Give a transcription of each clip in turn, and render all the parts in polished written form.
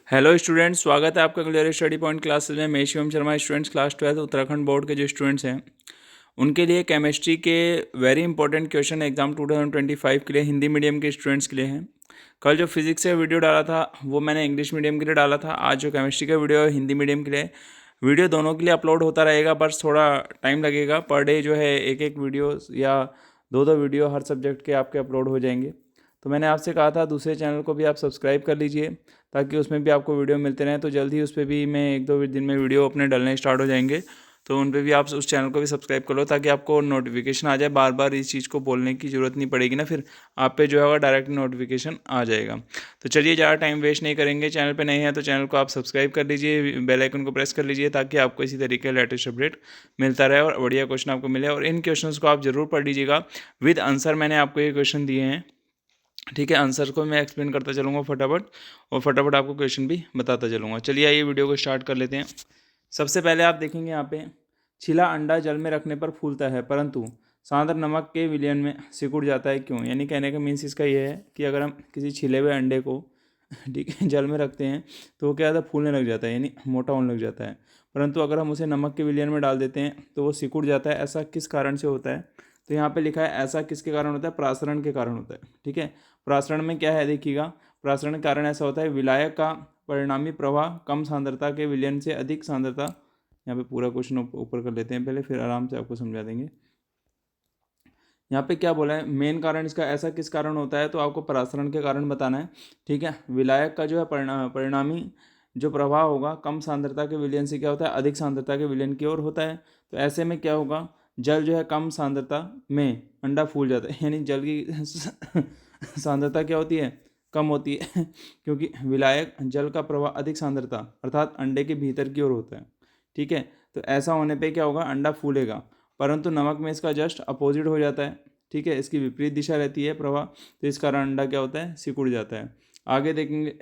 Hello students, स्वागत है आपका क्लियर स्टडी पॉइंट क्लासेस में। मैं Shivam Sharma. Students class 12 Uttarakhand board के जो स्टूडेंट्स हैं उनके लिए केमिस्ट्री के वेरी इंपॉर्टेंट क्वेश्चन एग्जाम 2025 के लिए हिंदी मीडियम के स्टूडेंट्स के लिए हैं। कल जो फिजिक्स का वीडियो डाला था वो मैंने इंग्लिश मीडियम के लिए डाला था। आज जो केमिस्ट्री का वीडियो है हिंदी मीडियम के लिए, वीडियो दोनों के लिए अपलोड होता रहेगा, बस थोड़ा टाइम लगेगा। पर डे जो है एक एक वीडियो या दो वीडियो हर सब्जेक्ट के आपके अपलोड हो जाएंगे। तो मैंने आपसे कहा था दूसरे चैनल को भी आप सब्सक्राइब कर लीजिए ताकि उसमें भी आपको वीडियो मिलते रहें। तो जल्द ही उस पर भी मैं 1-2 दिन में वीडियो अपने डलने स्टार्ट हो जाएंगे, तो उन पर भी आप उस चैनल को भी सब्सक्राइब कर लो ताकि आपको नोटिफिकेशन आ जाए। बार बार इस चीज़ को बोलने की ज़रूरत नहीं पड़ेगी ना, फिर आप पे जो होगा डायरेक्ट नोटिफिकेशन आ जाएगा। तो चलिए ज़्यादा टाइम वेस्ट नहीं करेंगे। चैनल पे नए हैं तो चैनल को आप सब्सक्राइब कर लीजिए, बेल आइकन को प्रेस कर लीजिए ताकि आपको इसी तरीके लेटेस्ट अपडेट मिलता रहे और बढ़िया क्वेश्चन आपको मिले। और इन क्वेश्चंस को आप जरूर पढ़ लीजिएगा विद आंसर। मैंने आपको ये क्वेश्चन दिए हैं, ठीक है। आंसर को मैं एक्सप्लेन करता चलूँगा फटाफट और फटाफट आपको क्वेश्चन भी बताता चलूँगा। चलिए आइए वीडियो को स्टार्ट कर लेते हैं। सबसे पहले आप देखेंगे यहाँ पे, छिला अंडा जल में रखने पर फूलता है परंतु सांद्र नमक के विलयन में सिकुड़ जाता है, क्यों? यानी कहने का मीन्स इसका ये है कि अगर हम किसी छिले हुए अंडे को ठीक है जल में रखते हैं तो वो क्या होता है, फूलने लग जाता है, यानी मोटा होने लग जाता है। परंतु अगर हम उसे नमक के विलयन में डाल देते हैं तो वो सिकुड़ जाता है। ऐसा किस कारण से होता है? तो यहाँ पे लिखा है ऐसा किसके कारण होता है? प्रासरण के कारण होता है, ठीक है। प्रासरण में क्या है देखिएगा, प्रासरण के कारण ऐसा होता है, विलायक का परिणामी प्रवाह कम सांद्रता के विलयन से अधिक सांद्रता। यहाँ पे पूरा क्वेश्चन ऊपर कर लेते हैं पहले, फिर आराम से आपको समझा देंगे। यहाँ पे क्या बोला है, मेन कारण इसका ऐसा किस कारण होता है, तो आपको प्रासरण के कारण बताना है, ठीक है। विलायक का जो है परिणामी जो प्रभाव होगा कम सांद्रता के विलयन से क्या होता है, अधिक सांद्रता के विलयन की ओर होता है। तो ऐसे में क्या होगा, जल जो है कम सांद्रता में अंडा फूल जाता है, यानी जल की सांद्रता क्या होती है, कम होती है क्योंकि विलायक जल का प्रवाह अधिक सांद्रता अर्थात अंडे के भीतर की ओर होता है, ठीक है। तो ऐसा होने पे क्या होगा, अंडा फूलेगा। परंतु नमक में इसका जस्ट अपोजिट हो जाता है, ठीक है, इसकी विपरीत दिशा रहती है प्रवाह, तो इस कारण अंडा क्या होता है, सिकुड़ जाता है। आगे देखेंगे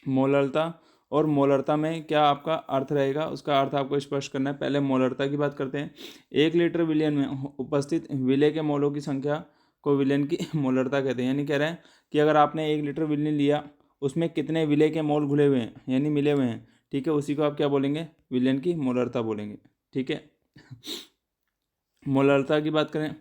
मोलरता और मोलरता में क्या आपका अर्थ रहेगा, उसका अर्थ आपको स्पष्ट करना है। पहले मोलरता की बात करते हैं। 1 लीटर विलयन में उपस्थित विलय के मोलों की संख्या को विलयन की मोलरता कहते हैं। यानी कह रहे हैं कि अगर आपने 1 लीटर विलयन लिया, उसमें कितने विलय के मोल घुले हुए हैं यानी मिले हुए हैं, ठीक है, उसी को आप क्या बोलेंगे, विलयन की मोलरता बोलेंगे, ठीक है। मोलरता की बात करें,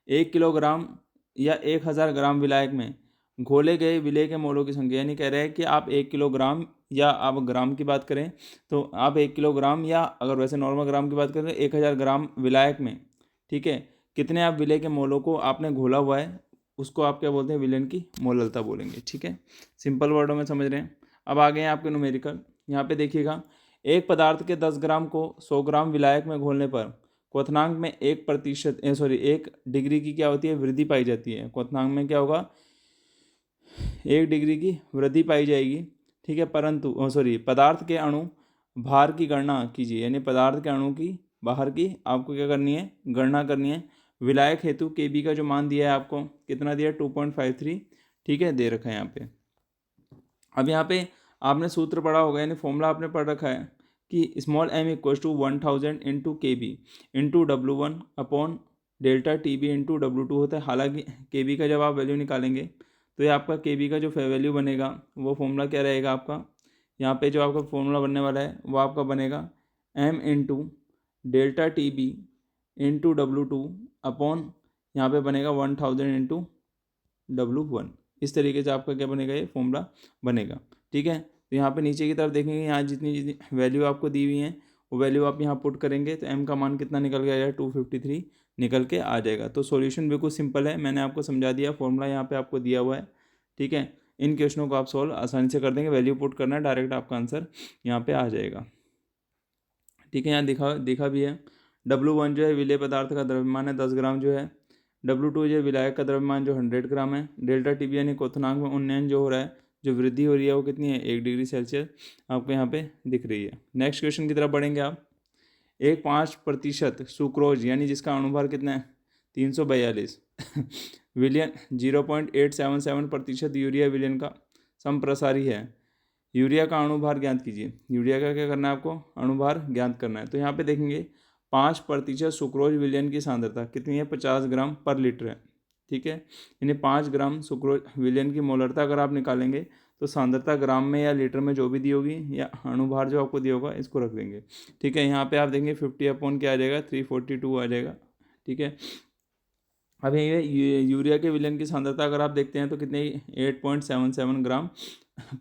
1 किलोग्राम या 1000 ग्राम विलायक में घोले गए विलय के मोलों की संख्या, यानी कह रहे हैं कि आप 1 किलोग्राम या आप ग्राम की बात करें तो आप 1 किलोग्राम, या अगर वैसे नॉर्मल ग्राम की बात करें तो 1000 ग्राम विलायक में, ठीक है, कितने आप विलय के मोलों को आपने घोला हुआ है, उसको आप क्या बोलते हैं, विलयन की मोलरता बोलेंगे, ठीक है। सिंपल वर्डों में समझ रहे हैं। अब आ गए हैं आपके न्यूमेरिकल। यहाँ पे देखिएगा, एक पदार्थ के 10 ग्राम को 100 ग्राम विलायक में घोलने पर क्वथनांक में 1% की क्या होती है, वृद्धि पाई जाती है। क्वथनांक में क्या होगा, 1 डिग्री की वृद्धि पाई जाएगी, ठीक है। परंतु पदार्थ के अणु भार की गणना कीजिए, यानी पदार्थ के अणु की बाहर की आपको क्या करनी है, गणना करनी है। विलायक हेतु के बी का जो मान दिया है आपको, कितना दिया है, 2.53, ठीक है, दे रखा है यहाँ पे। अब यहाँ पे आपने सूत्र पढ़ा होगा, यानी फॉर्मूला आपने पढ़ रखा है कि small m equals to 1000 into K B into W1 upon delta T B into W2 होता है। हालांकि के बी का जब आप वैल्यू निकालेंगे तो ये आपका के बी का जो वैल्यू बनेगा वो फॉर्मूला क्या रहेगा आपका, यहाँ पे जो आपका फॉर्मूला बनने वाला है वो आपका बनेगा m into delta T B into W2 upon यहाँ पे बनेगा 1000 इंटू W1। इस तरीके से आपका क्या बनेगा, ये फॉर्मूला बनेगा, ठीक है। तो यहाँ पे नीचे की तरफ देखेंगे, यहाँ जितनी जितनी वैल्यू आपको दी हुई हैं वो वैल्यू आप यहाँ पुट करेंगे तो m का मान कितना निकल के आएगा, 253 निकल के आ जाएगा। तो सॉल्यूशन बिल्कुल सिंपल है, मैंने आपको समझा दिया, फॉर्मूला यहाँ पे आपको दिया हुआ है, ठीक है। इन क्वेश्चनों को आप सॉल्व आसानी से कर देंगे, वैल्यू पुट करना है, डायरेक्ट आपका आंसर यहाँ पे आ जाएगा, ठीक है। यहाँ दिखा भी है, W1 जो है विलेय पदार्थ का द्रव्यमान है 10 ग्राम जो है, W2 जो विलायक का द्रव्यमान जो 100 ग्राम है, डेल्टा टी बी यानी क्वथनांक में उन्नयन जो हो रहा है, जो वृद्धि हो रही है वो कितनी है, 1 डिग्री सेल्सियस आपको यहाँ पे दिख रही है। नेक्स्ट क्वेश्चन की तरफ बढ़ेंगे आप। 5% सुक्रोज यानी जिसका अणुभार कितना है, 342 विलियन 0.877% यूरिया विलियन का संप्रसारी है। यूरिया का अणुभार ज्ञात कीजिए। यूरिया का क्या करना है आपको, अणुभार ज्ञात करना है। तो यहाँ पे देखेंगे 5% सुक्रोज विलयन की सांद्रता कितनी है, 50 ग्राम पर लीटर है, ठीक है। यानी 5 ग्राम सुक्रोज विलयन की मोलरता अगर आप निकालेंगे तो सांद्रता ग्राम में या लीटर में जो भी दी होगी या अणुभार जो आपको दिया होगा इसको रख देंगे। ठीक है, यहाँ पे आप देंगे 50 अपॉन क्या आ जाएगा 342 आ जाएगा। ठीक है, अब ये यूरिया के विलयन की सांद्रता अगर आप देखते हैं तो कितने 8.77 ग्राम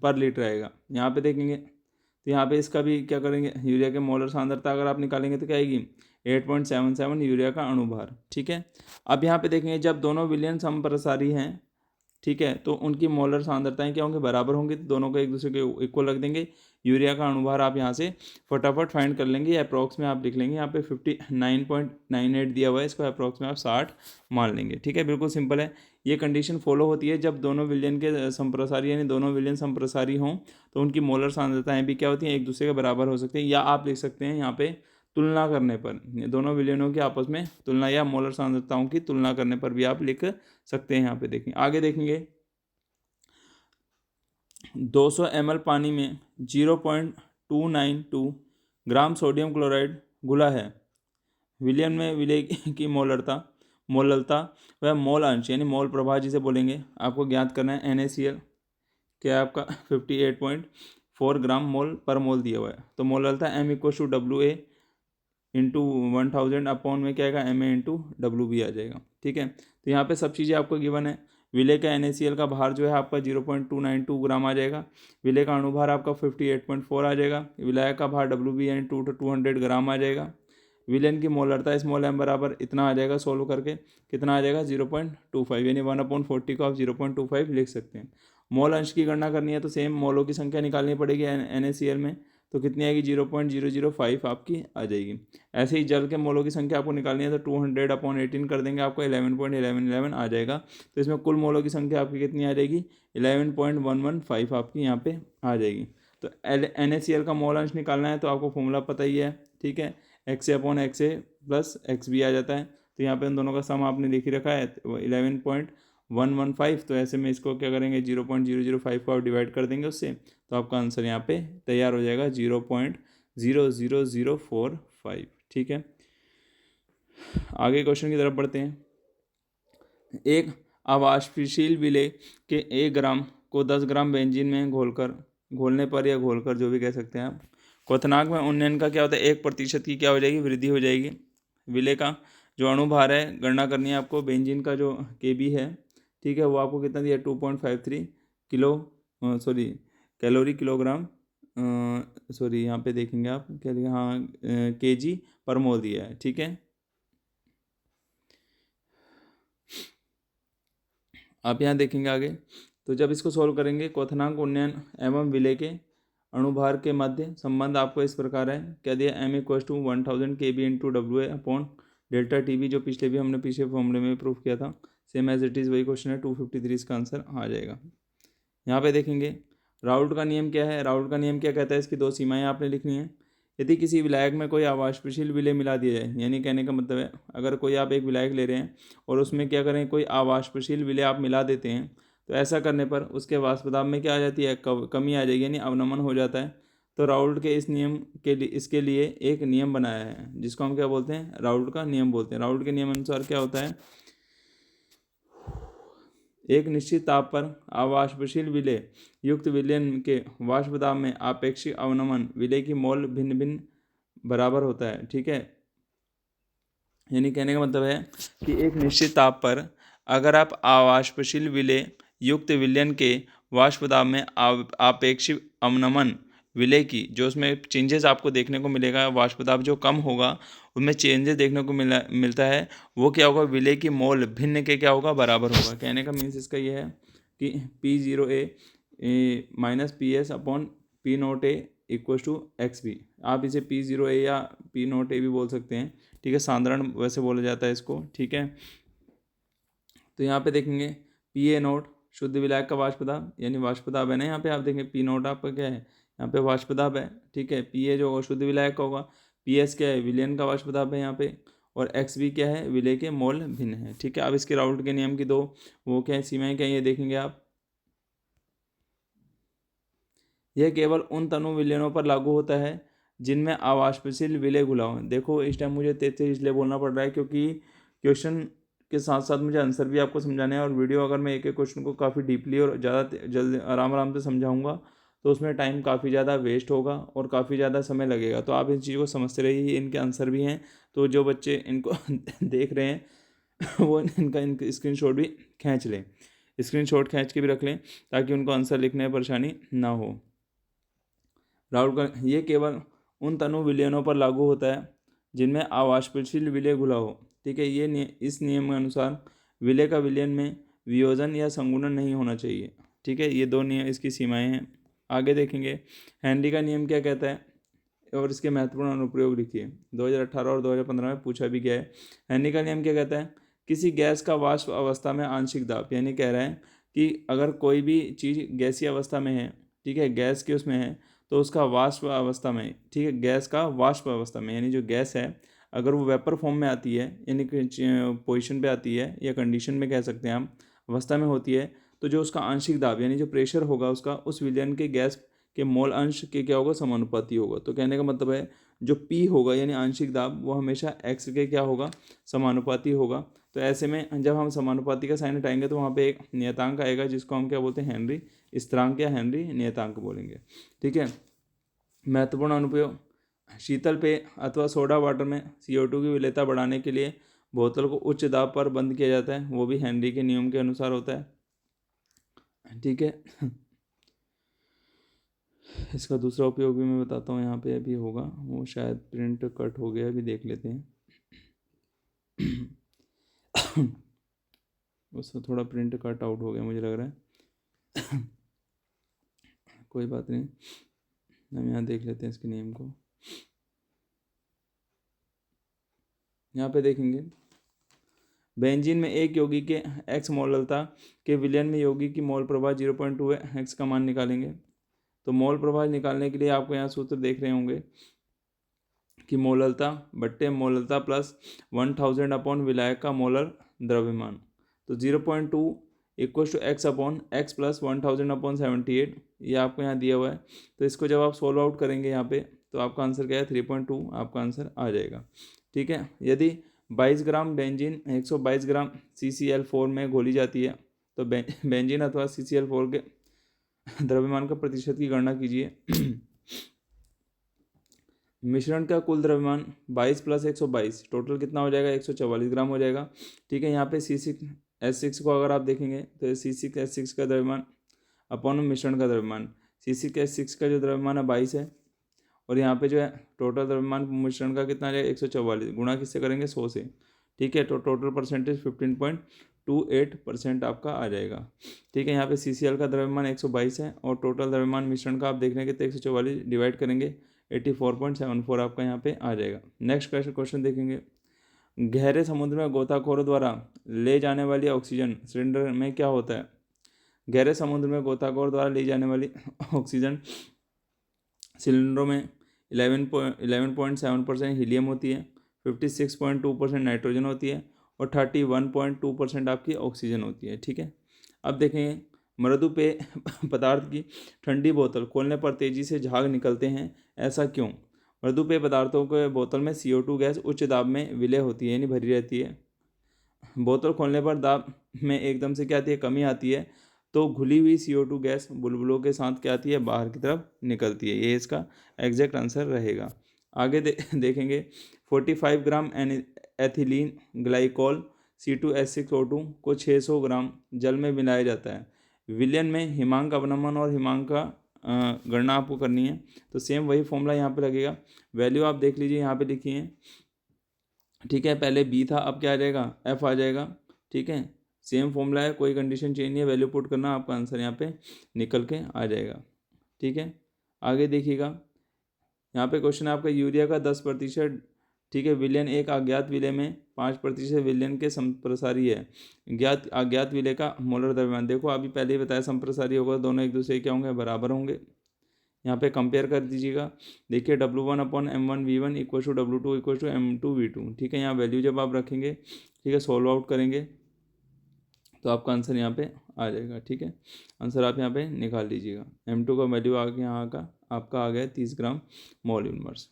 पर लीटर आएगा। यहाँ पे देखेंगे तो यहाँ पे इसका भी क्या करेंगे, यूरिया के मोलर सांद्रता अगर आप निकालेंगे तो क्या आएगी 8.77 यूरिया का अणुभार। ठीक है, अब यहाँ पे देखेंगे जब दोनों विलयन समप्रसारी हैं, ठीक है, तो उनकी मोलर सांद्रताएं क्या होंगी, बराबर होंगी, तो दोनों को एक दूसरे के इक्वल रख देंगे। यूरिया का अणुभार आप यहाँ से फटाफट फाइंड कर लेंगे, अप्रॉक्स में आप लिख लेंगे, यहाँ पे 59.98 दिया हुआ है, इसको अप्रॉक्स में आप 60 मान लेंगे। ठीक है, बिल्कुल सिंपल है। ये कंडीशन फॉलो होती है जब दोनों विलयन के संप्रसारी यानी दोनों विलयन संप्रसारी हों तो उनकी मोलर सांद्रताएं भी क्या होती हैं, एक दूसरे के बराबर हो सकती हैं, या आप लिख सकते हैं यहाँ पे तुलना करने पर, दोनों विलयनों की आपस में तुलना या मोलर सांद्रताओं की तुलना करने पर भी आप लिख सकते हैं। यहाँ पे देखें, आगे देखेंगे 200 ml पानी में 0.292 ग्राम सोडियम क्लोराइड घुला है। विलयन में विलय की मोललता वह मोल अंश यानी मोल प्रभाव जिसे बोलेंगे आपको ज्ञात करना है। NaCl क्या है आपका 58.4 ग्राम मोल पर मोल दिया हुआ है। तो मोललता M=WA इंटू 1000 अपॉन में क्या आएगा Ma/WB आ जाएगा। ठीक है, तो यहाँ पे सब चीज़ें आपको गिवन है। विलय का NaCl का भार जो है आपका 0.292 ग्राम आ जाएगा। विलय का अणुभार आपका 58.4 आ जाएगा। विलायक का भार WB यानी 200 ग्राम आ जाएगा। विलयन की मोलरता स्मॉल m बराबर इतना आ जाएगा, सोल्व करके कितना आ जाएगा 0.25 यानी 1/40 को आप 0.25 लिख सकते हैं। मोल अंश की गणना करनी है तो सेम मोलों की संख्या निकालनी पड़ेगी NaCl में, तो कितनी आएगी 0.005 आपकी आ जाएगी। ऐसे ही जल के मोलों की संख्या आपको निकालनी है तो 200/18 कर देंगे, आपको 11.1111 आ जाएगा। तो इसमें कुल मोलों की संख्या आपकी कितनी आ जाएगी 11.115 आपकी यहाँ पे आ जाएगी। तो NaCl का मोल अंश निकालना है तो आपको फॉर्मूला पता ही है। ठीक है, XA/XA प्लस XB आ जाता है। तो यहाँ पे उन दोनों का सम आपने लिख ही रखा है 11.115। तो ऐसे में इसको क्या करेंगे 0.005 को आप डिवाइड कर देंगे उससे, तो आपका आंसर यहाँ पे तैयार हो जाएगा 0.00045। ठीक है, आगे क्वेश्चन की तरफ बढ़ते हैं। एक अवाष्पशील विलेय के 1 ग्राम को 10 ग्राम बेंजीन में घोलने पर या घोलकर जो भी कह सकते हैं आप, क्वथनांक में उन्नयन का क्या होता है 1% की क्या हो जाएगी वृद्धि हो जाएगी। विलेय का जो अणुभार है गणना करनी है आपको, बेंजीन का जो Kb है, ठीक है, वो आपको कितना दिया 2.53 कैलोरी किलोग्राम, सॉरी यहाँ पे देखेंगे आप क्या दिया, हाँ kg पर मोल दिया है। ठीक है, आप यहाँ देखेंगे आगे, तो जब इसको सॉल्व करेंगे क्वथनांक उन्नयन एवं विलेय के अणुभार के मध्य संबंध आपको इस प्रकार है, क्या दिया M=1000 Kb/WA upon delta TB, जो पिछले फॉर्मूले में प्रूफ किया था, सेम एज इट इज़ वही क्वेश्चन है। 253 इसका आंसर आ जाएगा। यहाँ पे देखेंगे राउल्ट का नियम क्या है। राउल्ट का नियम क्या कहता है, इसकी 2 सीमाएं आपने लिखनी है। यदि किसी विलायक में कोई अवाष्पशील विलेय मिला दिया जाए, यानी कहने का मतलब है अगर कोई आप एक विलायक ले रहे हैं और उसमें क्या करें कोई अवाष्पशील विलेय आप मिला देते हैं, तो ऐसा करने पर उसके वाष्प दाब में क्या आ जाती है कमी आ जाएगी, यानी अवनमन हो जाता है। तो राउल्ट के इस नियम के लिए इसके लिए एक नियम बनाया है जिसको हम क्या बोलते हैं, राउल्ट का नियम बोलते हैं। राउल्ट के नियम अनुसार क्या होता है, एक निश्चित ताप पर अवाष्पशील विलेय युक्त विलयन के वाष्प दाब में आपेक्षिक अवनमन विलेय की मोल भिन्न भिन्न बराबर होता है। ठीक है, यानी कहने का मतलब है कि एक निश्चित ताप पर अगर आप अवाष्पशील विलेय युक्त विलयन के वाष्प दाब में आपेक्षिक अवनमन विलेय की जो उसमें चेंजेस आपको देखने को मिलेगा, वाष्प दाब जो कम होगा उनमें चेंजेस देखने को मिलता है, वो क्या होगा विलेय की मोल भिन्न के क्या होगा बराबर होगा। कहने का मीन्स इसका ये है कि P0A minus PS upon P0A equal to XB। आप इसे P0A या P0A भी बोल सकते हैं। ठीक है, सांद्रण वैसे बोला जाता है इसको। ठीक है, तो यहाँ पे देखेंगे PA0 शुद्ध विलायक का वाष्प दाब यानी वाष्प दाब है ना, यहाँ पे आप देखेंगे P0 आपका क्या है, यहाँ पे वाष्प दाब है। ठीक है, PA जो होगा शुद्ध विलायक का होगा, PS क्या है विलयन का वाष्प दाब है यहाँ पे, और XB क्या है विलेय के मोल भिन्न है। ठीक है, अब इसके राउल्ट के नियम की 2 वो क्या है सीमाएं क्या है ये देखेंगे आप। यह केवल उन तनु विलयनों पर लागू होता है जिनमें अवाष्पशील विलेय घुला हो। देखो इस टाइम मुझे 33 इसलिए बोलना पड़ रहा है क्योंकि क्वेश्चन के साथ साथ मुझे आंसर भी आपको समझाने हैं, और वीडियो अगर मैं एक एक क्वेश्चन को काफ़ी डीपली और ज़्यादा जल्दी आराम आराम से समझाऊंगा तो उसमें टाइम काफ़ी ज़्यादा वेस्ट होगा और काफ़ी ज़्यादा समय लगेगा। तो आप इन चीज़ को समझते रहिए, इनके आंसर भी हैं, तो जो बच्चे इनको देख रहे हैं वो इनका स्क्रीनशॉट भी खींच लें, स्क्रीनशॉट खींच के भी रख लें ताकि उनको आंसर लिखने में परेशानी ना हो। राहुल का ये केवल उन तनु विलयनों पर लागू होता है जिनमें अवाष्पशील विलय घुला हो। ठीक है, इस नियम के अनुसार विलय का विलयन में वियोजन या संगुणन नहीं होना चाहिए। ठीक है, ये दो नियम इसकी सीमाएं हैं। आगे देखेंगे हेनरी का नियम क्या कहता है और इसके महत्वपूर्ण अनुप्रयोग लिखिए। 2018 और 2015 में पूछा भी गया है। हेनरी का नियम क्या कहता है, किसी गैस का वाष्प अवस्था में आंशिक दाब, यानी कह रहा है कि अगर कोई भी चीज़ गैसीय अवस्था में है, ठीक है, गैस के उसमें है, तो उसका वाष्प अवस्था में, ठीक है, गैस का वाष्प अवस्था में, यानी जो गैस है अगर वो वेपर फॉर्म में आती है, यानी पोजिशन पे आती है या कंडीशन में कह सकते हैं हम, अवस्था में होती है, तो जो उसका आंशिक दाब यानी जो प्रेशर होगा उसका उस विलयन के गैस के मोल अंश के क्या होगा, समानुपाती होगा। तो कहने का मतलब है जो P होगा यानी आंशिक दाब वो हमेशा x के क्या होगा, समानुपाती होगा। तो ऐसे में जब हम समानुपाती का साइन हटाएंगे तो वहाँ पे एक नियतांक आएगा जिसको हम क्या बोलते हैं, हेनरी स्थिरांक या हेनरी नियतांक बोलेंगे। ठीक है, महत्वपूर्ण अनुप्रयोग, शीतल पेय अथवा सोडा वाटर में CO2 की विलेयता बढ़ाने के लिए बोतल को उच्च दाब पर बंद किया जाता है, वो भी हेनरी के नियम के अनुसार होता है। ठीक है, इसका दूसरा उपयोग भी मैं बताता हूँ, यहाँ पे अभी होगा, वो शायद प्रिंट कट हो गया, अभी देख लेते हैं। उसका थोड़ा प्रिंट कट आउट हो गया मुझे लग रहा है। कोई बात नहीं, हम यहाँ देख लेते हैं इसके नियम को। यहाँ पे देखेंगे बेंजीन में एक यौगिक के x मोललता के विलयन में यौगिक की मोल प्रभाव 0.2 है, x का मान निकालेंगे। तो मोल प्रभाव निकालने के लिए आपको यहाँ सूत्र देख रहे होंगे कि मोललता बट्टे मोललता प्लस 1000 अपॉन विलायक का मोलर द्रव्यमान। तो 0.2 equal to X upon X plus 1000 अपॉन 78, ये आपको यहाँ दिया हुआ है। तो इसको जब आप सोल्व आउट करेंगे यहाँ पे तो आपका आंसर क्या है, 3.2 आपका आंसर आ जाएगा। ठीक है, यदि 22 ग्राम बेंजीन 122 ग्राम CCl4 में घोली जाती है तो बेंजीन अथवा CCl4 के द्रव्यमान का प्रतिशत की गणना कीजिए। मिश्रण का कुल द्रव्यमान 22 प्लस 122 टोटल कितना हो जाएगा, 144 ग्राम हो जाएगा। ठीक है, यहाँ पे C6H6 को अगर आप देखेंगे तो C6H6 का द्रव्यमान अपॉन मिश्रण का द्रव्यमान, C6H6 का जो द्रव्यमान है 22 है, और यहाँ पे जो है टोटल द्रव्यमान मिश्रण का कितना आ जाएगा, 144, गुणा किससे करेंगे, 100 से। ठीक है, तो टोटल परसेंटेज 15.28% आपका आ जाएगा। ठीक है, यहाँ पे CCl का द्रव्यमान 122 है और टोटल द्रव्यमान मिश्रण का आप देख लेंगे तो 144 डिवाइड करेंगे 84.74 आपका यहाँ पे आ जाएगा। नेक्स्ट क्वेश्चन देखेंगे, गहरे समुद्र में गोताखोरों द्वारा ले जाने वाली ऑक्सीजन सिलेंडर में क्या होता है। गहरे समुद्र में गोताखोर द्वारा ली जाने वाली ऑक्सीजन सिलेंडरों में 11.7% हीलियम होती है, 56.2% नाइट्रोजन होती है और 31.2% आपकी ऑक्सीजन होती है। ठीक है, अब देखेंगे मृदु पेय पदार्थ की ठंडी बोतल खोलने पर तेजी से झाग निकलते हैं, ऐसा क्यों। मृदु पेय पदार्थों के बोतल में CO2 गैस उच्च दाब में विलय होती है यानी भरी रहती है। बोतल खोलने पर दाब में एकदम से क्या आती है, कमी आती है, तो घुली हुई CO2 गैस बुलबुलों के साथ क्या आती है, बाहर की तरफ निकलती है। ये इसका एग्जैक्ट आंसर रहेगा। आगे देखेंगे 45 ग्राम एथिलीन ग्लाइकोल C2H6O2 को 600 ग्राम जल में मिलाया जाता है। विलयन में हिमांक अवनमन और हिमांक का गणना आपको करनी है। तो सेम वही फॉर्मूला यहाँ पे लगेगा, वैल्यू आप देख लीजिए यहाँ पे लिखी है। ठीक है, पहले B था, अब क्या आ जाएगा, F आ जाएगा। ठीक है, सेम फॉर्मूला है, कोई कंडीशन चेंज नहीं है, वैल्यू पुट करना, आपका आंसर यहाँ पे निकल के आ जाएगा। ठीक है, आगे देखिएगा, यहाँ पे क्वेश्चन है आपका यूरिया का 10%, ठीक है, विलयन एक अज्ञात विलय में 5% विलयन के संप्रसारी है, ज्ञात अज्ञात विलय का मोलर द्रव्यमान। देखो अभी पहले ही बताया संप्रसारी होगा, दोनों एक दूसरे क्या होंगे, बराबर होंगे। यहाँ पे कंपेयर कर दीजिएगा, देखिए W1/M1V1 equal to W2 equal to M2V2। ठीक है, यहाँ वैल्यू जब आप रखेंगे, ठीक है, सॉल्व आउट करेंगे तो आपका आंसर यहाँ पे आ जाएगा। ठीक है, आंसर आप यहाँ पे निकाल लीजिएगा। M2 का वैल्यू आ गया, यहाँ का आपका आ गया 30 ग्राम मोल इनवर्स।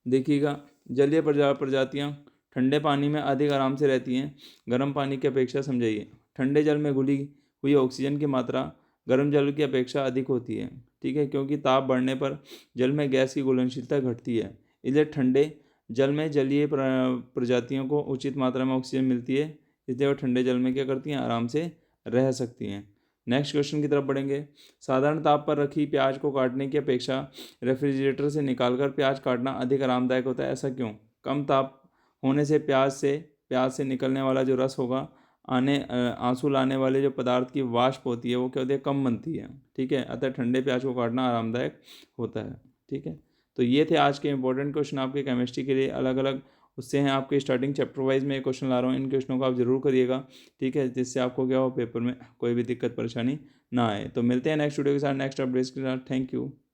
देखिएगा जलीय प्रजातियाँ ठंडे पानी में अधिक आराम से रहती हैं गर्म पानी की अपेक्षा, समझाइए। ठंडे जल में घुली हुई ऑक्सीजन की मात्रा गर्म जल की अपेक्षा अधिक होती है, ठीक है, क्योंकि ताप बढ़ने पर जल में गैस की घुलनशीलता घटती है, इसलिए ठंडे जल में जलीय प्रजातियों को उचित मात्रा में ऑक्सीजन मिलती है, इसलिए वो ठंडे जल में क्या करती हैं, आराम से रह सकती हैं। नेक्स्ट क्वेश्चन की तरफ बढ़ेंगे। साधारण ताप पर रखी प्याज को काटने की अपेक्षा रेफ्रिजरेटर से निकालकर प्याज काटना अधिक आरामदायक होता है, ऐसा क्यों? कम ताप होने से प्याज से निकलने वाला जो रस होगा, आंसू लाने वाले जो पदार्थ की वाष्प होती है वो क्या होती है, कम बनती है, ठीक है, अतः ठंडे प्याज को काटना आरामदायक होता है, ठीक है। तो ये थे आज के इंपॉर्टेंट क्वेश्चन आपके केमिस्ट्री के लिए, अलग अलग उससे हैं आपके स्टार्टिंग चैप्टर वाइज में क्वेश्चन ला रहा हूँ, इन क्वेश्चनों को आप जरूर करिएगा, ठीक है, जिससे आपको क्या हो, पेपर में कोई भी दिक्कत परेशानी ना आए। तो मिलते हैं नेक्स्ट वीडियो के साथ, नेक्स्ट अपडेट्स के साथ। Thank you.